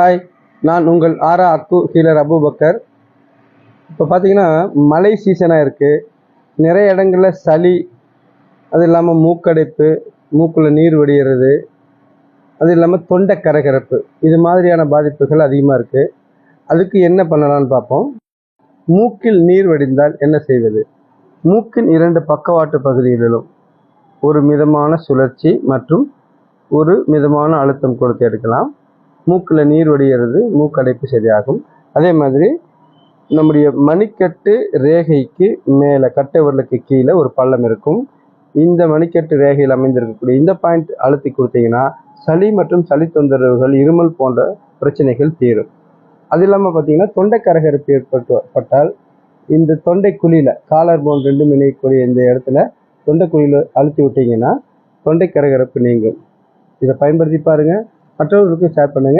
Hi, நான் உங்கள் ஆரா அக்கு ஹீலர் அபுபக்கர். இப்போ பார்த்தீங்கன்னா மழை சீசனாக இருக்குது. நிறைய இடங்களில் சளி, அது இல்லாமல் மூக்கடைப்பு, மூக்கில் நீர் வடிகிறது, அது இல்லாமல் தொண்டை கரகரப்பு, இது மாதிரியான பாதிப்புகள் அதிகமாக இருக்குது. அதுக்கு என்ன பண்ணலான்னு பார்ப்போம். மூக்கில் நீர் வடிந்தால் என்ன செய்வது? மூக்கின் 2 பக்கவாட்டு பகுதிகளிலும் ஒரு மிதமான சுழற்சி மற்றும் ஒரு மிதமான அழுத்தம் கொடுத்து எடுக்கலாம். மூக்கில் நீர் வடிகிறது, மூக்கடைப்பு சரியாகும். அதே மாதிரி நம்முடைய மணிக்கட்டு ரேகைக்கு மேலே, கட்டை விரலுக்கு கீழே ஒரு பள்ளம் இருக்கும். இந்த மணிக்கட்டு ரேகையில் அமைந்திருக்கக்கூடிய இந்த பாயிண்ட் அழுத்தி கொடுத்தீங்கன்னா சளி மற்றும் சளி தொந்தரவுகள், இருமல் போன்ற பிரச்சனைகள் தீரும். அது இல்லாமல் பார்த்தீங்கன்னா தொண்டை கரகரப்பு ஏற்பட்டால் இந்த தொண்டை குழியில், காலர் போன் 2 இணைக்கக்கூடிய இந்த இடத்துல தொண்டை குழியில் அழுத்தி விட்டீங்கன்னா தொண்டை கரகரப்பு நீங்கும். இதை பயன்படுத்தி பாருங்கள். மற்றவர்களுக்கும் ஷேர் பண்ணுங்கள்.